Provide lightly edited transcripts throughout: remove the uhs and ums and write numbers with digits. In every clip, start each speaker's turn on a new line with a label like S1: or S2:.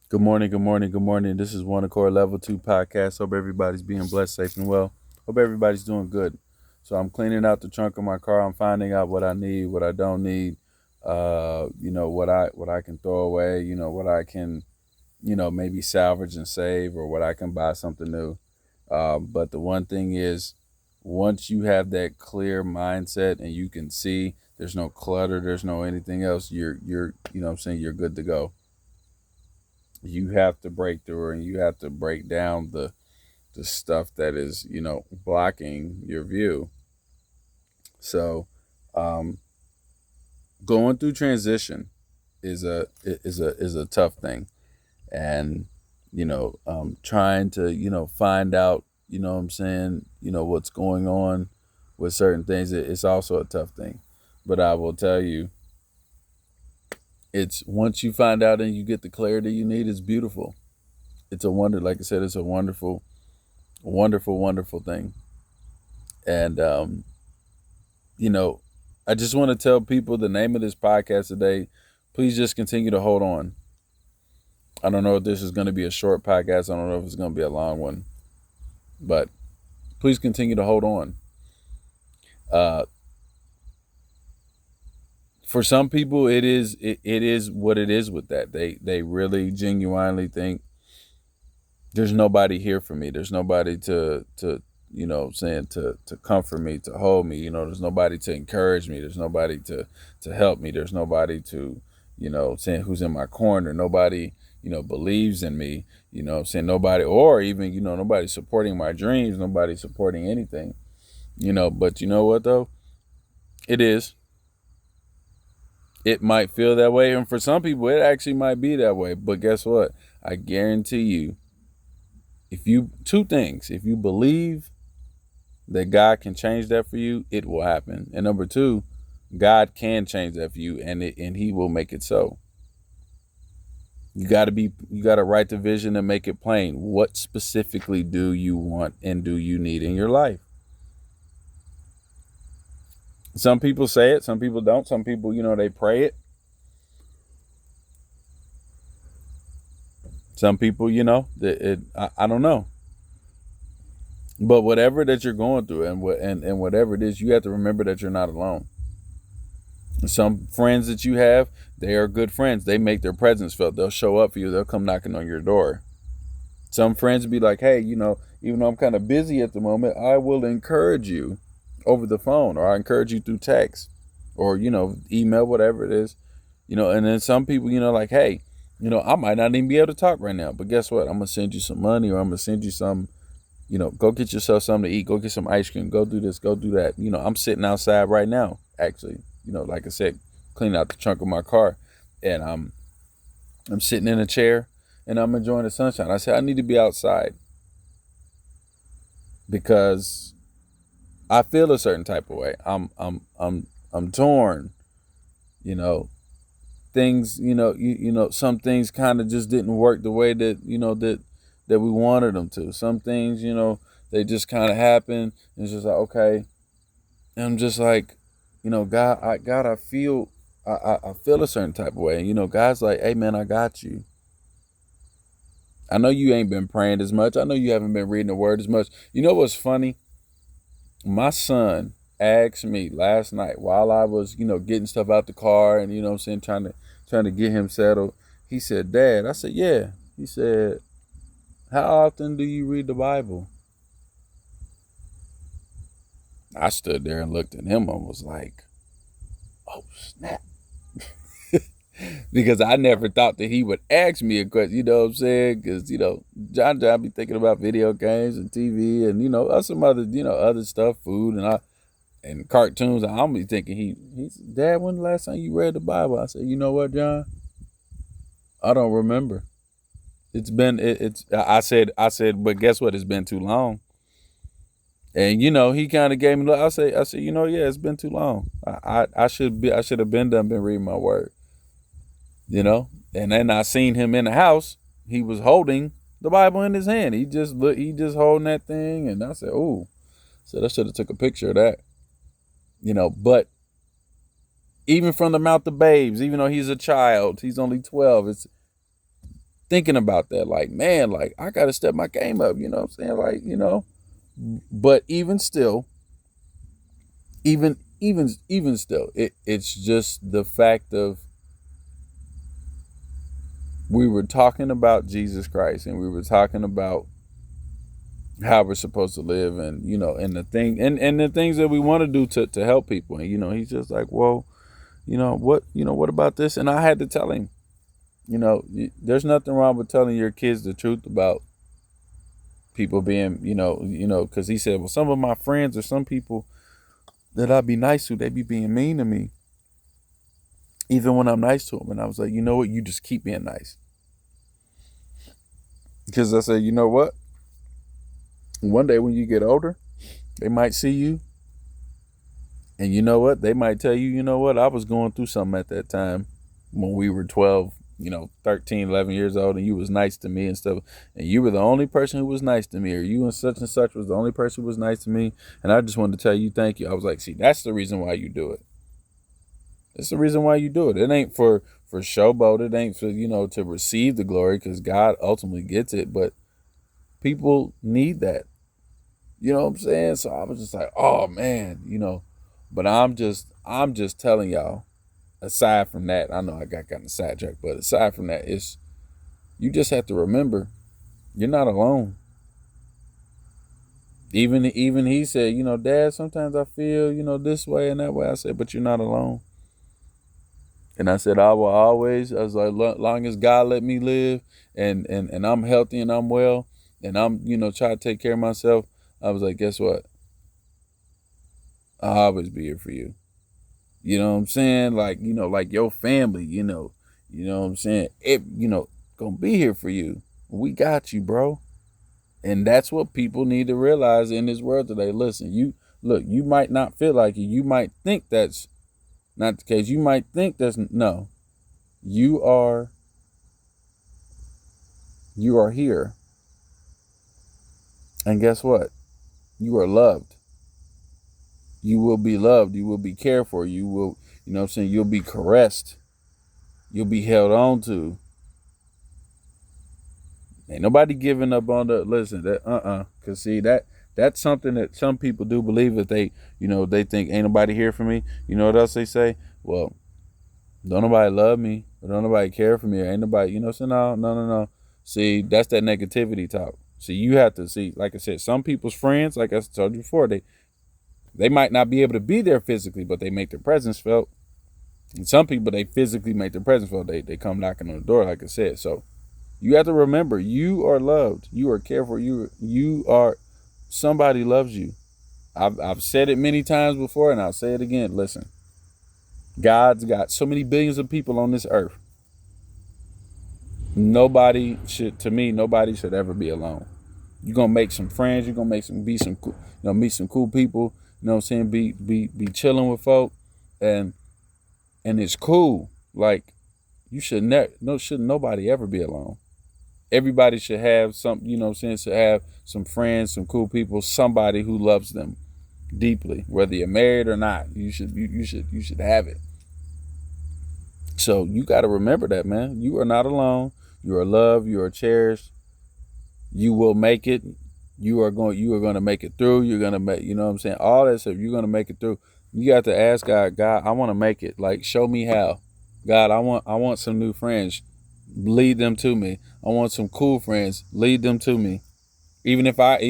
S1: Good morning, good morning, good morning. This is One Accord Level 2 podcast. Hope everybody's being blessed, safe, and well. Hope everybody's doing good. So I'm cleaning out the trunk of my car. I'm finding out what I need, what I don't need, what I can throw away, what I can, maybe salvage and save, or what I can buy something new. But the one thing is, once you have that clear mindset and you can see there's no clutter, there's no anything else, you're what I'm saying, you're good to go. You have to break through and you have to break down the stuff that is blocking your view. So um going through transition is a tough thing. And trying to find out, what I'm saying, what's going on with certain things, it's also a tough thing. But I will tell you, it's once you find out and you get the clarity you need, it's beautiful. It's a wonder. Like I said, it's a wonderful, wonderful, wonderful thing. And you know, I just want to tell people the name of this podcast today. Please just continue to hold on. I don't know if this is going to be a short podcast. I don't know if it's going to be a long one, but please continue to hold on. Uh, for some people, it is what it is with that. They really genuinely think there's nobody here for me. There's nobody to saying to comfort me, to hold me. There's nobody to encourage me. There's nobody to help me. There's nobody to saying who's in my corner. Nobody believes in me. Saying nobody, or even nobody supporting my dreams. Nobody supporting anything. But you know what though? It is. It might feel that way, and for some people, it actually might be that way. But guess what? I guarantee you, if you two things, if you believe that God can change that for you, it will happen. And number two, God can change that for you, and He will make it so. You got to write the vision and make it plain. What specifically do you want and do you need in your life? Some people say it, some people don't. Some people, they pray it. Some people, I don't know. But whatever that you're going through, and whatever it is, you have to remember that you're not alone. Some friends that you have, they are good friends. They make their presence felt. They'll show up for you. They'll come knocking on your door. Some friends be like, hey, even though I'm kind of busy at the moment, I will encourage you over the phone, or I encourage you through text, or email, whatever it is. And then some people, like, hey, I might not even be able to talk right now, but guess what? I'm gonna send you some money, or I'm gonna send you some, go get yourself something to eat, go get some ice cream, go do this, go do that. I'm sitting outside right now, actually, like I said, cleaning out the trunk of my car, and I'm sitting in a chair and I'm enjoying the sunshine. I said I need to be outside because I feel a certain type of way. I'm torn, you know. Things, some things kind of just didn't work the way that, that we wanted them to. Some things, they just kind of happen. And it's just like, okay. And I'm just like, God, I feel a certain type of way. And, God's like, hey man, I got you. I know you ain't been praying as much. I know you haven't been reading the word as much. You know what's funny? My son asked me last night while I was, getting stuff out the car and, what I'm saying, trying to get him settled. He said, Dad, I said, yeah. He said, how often do you read the Bible? I stood there and looked at him and was like, oh, snap. Because I never thought that he would ask me a question, you know what I'm saying? Because, John be thinking about video games and TV and, some other, other stuff, food and cartoons. I'm be thinking he's, Dad, when the last time you read the Bible? I said, you know what, John? I don't remember. It's been, I said, but guess what? It's been too long. And he kind of gave me. I said, yeah, it's been too long. I should have been reading my word. And then I seen him in the house. He was holding the Bible in his hand. He just holding that thing, and I said, "Ooh," said I should have took a picture of that. But even from the mouth of babes, even though he's a child, he's only 12. thinking about that, like, man, like I gotta step my game up, you know what I'm saying? Like, but even still, even still, it's just the fact of we were talking about Jesus Christ and we were talking about how we're supposed to live, and and the things that we want to do to help people. And he's just like, well, what about this? And I had to tell him, there's nothing wrong with telling your kids the truth about people being, because he said, well, some of my friends or some people that I'd be nice to, they be being mean to me even when I'm nice to them. And I was like, you know what, you just keep being nice. Because I said, you know what, one day when you get older, they might see you, and you know what, they might tell you, you know what, I was going through something at that time when we were 12, 13, 11 years old, and you was nice to me and stuff, and you were the only person who was nice to me, or you and such was the only person who was nice to me, and I just wanted to tell you thank you. I was like, see, that's the reason why you do it. It's the reason why you do it. It ain't for showboat. It ain't for, to receive the glory, because God ultimately gets it, but people need that. You know what I'm saying? So I was just like, oh man, but I'm just telling y'all, aside from that, I know I got kind of sidetracked, but aside from that, you just have to remember, you're not alone. Even he said, Dad, sometimes I feel, this way and that way. I said, but you're not alone. And I said, I was like, long as God let me live, and I'm healthy and I'm well, and I'm, try to take care of myself, I was like, guess what? I'll always be here for you. You know what I'm saying? Like, like your family, you know what I'm saying? It, gonna be here for you. We got you, bro. And that's what people need to realize in this world today. Listen, you might not feel like it. You might think that's not the case. You might think no. You are here. And guess what? You are loved. You will be loved. You will be cared for. You will, what I'm saying? You'll be caressed. You'll be held on to. Ain't nobody giving up on listen, that, cause see that's something that some people do believe, that they, they think ain't nobody here for me. You know what else they say? Well, don't nobody love me, or don't nobody care for me, or ain't nobody, so no. See, that's that negativity talk. See, you have to see, like I said, some people's friends, like I told you before, they might not be able to be there physically, but they make their presence felt. And some people, they physically make their presence felt. They come knocking on the door, like I said. So you have to remember, you are loved. You are cared for. You are, somebody loves you. I've said it many times before, and I'll say it again. Listen, God's got so many billions of people on this earth. Nobody should ever be alone. You're gonna make some friends. You're gonna meet some cool people. You know what I'm saying? Be chilling with folk, and it's cool. Like, you shouldn't nobody ever be alone. Everybody should have some, should have some friends, some cool people, somebody who loves them deeply, whether you're married or not. You should have it. So you got to remember that, man. You are not alone. You are loved. You are cherished. You will make it. You are going to make it through. You're going to make, what I'm saying? All that stuff, you're going to make it through. You got to ask God, I want to make it. Like, show me how. God, I want some new friends. Lead them to me. I want some cool friends. Lead them to me. Even if I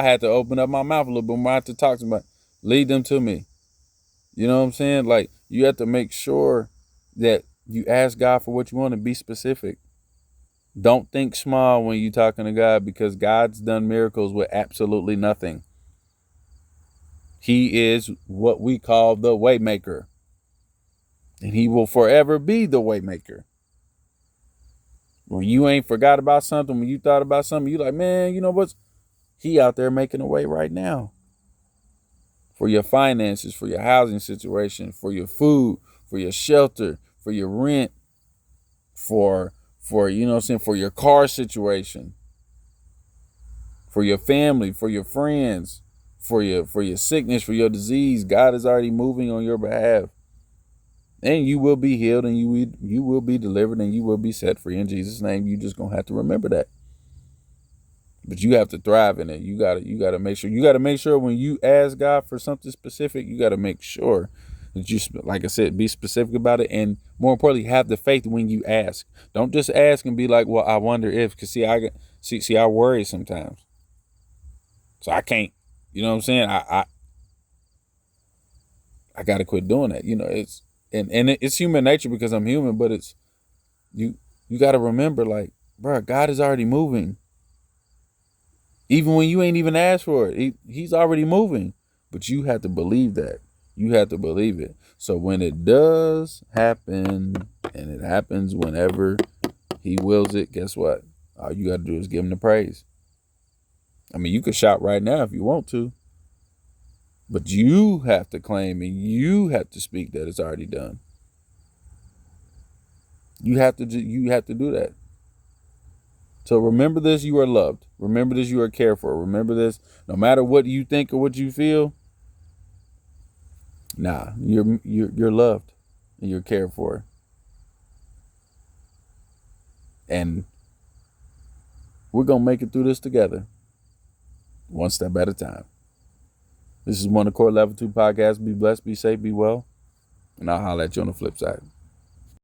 S1: had to open up my mouth a little bit more, I have to talk to them, lead them to me. You know what I'm saying? Like, you have to make sure that you ask God for what you want, and be specific. Don't think small when you're talking to God, because God's done miracles with absolutely nothing. He is what we call the way maker. And he will forever be the way maker. When you ain't forgot about something, when you thought about something, you like, man, you know what? He out there making a way right now. For your finances, for your housing situation, for your food, for your shelter, for your rent, for for your car situation, for your family, for your friends, for your sickness, for your disease. God is already moving on your behalf. And you will be healed, and you will be delivered, and you will be set free in Jesus' name. You just gonna have to remember that. But you have to thrive in it. You gotta make sure. You gotta make sure when you ask God for something specific, you gotta make sure that you, like I said, be specific about it, and more importantly, have the faith when you ask. Don't just ask and be like, "Well, I wonder if." Because I worry sometimes, so I can't. You know what I'm saying? I gotta quit doing that. It's it's human nature because I'm human, but it's you. You gotta remember, like, bro, God is already moving. Even when you ain't even asked for it, he's already moving. But you have to believe that. You have to believe it. So when it does happen, and it happens whenever he wills it, guess what? All you got to do is give him the praise. I mean, you could shout right now if you want to, but you have to claim and you have to speak that it's already done. You have to do that. So remember this, you are loved. Remember this, you are cared for. Remember this, no matter what you think or what you feel, nah, you're loved and you're cared for. And we're gonna make it through this together, one step at a time. This is One Accord Level 2 Podcast. Be blessed, be safe, be well, and I'll holler at you on the flip side.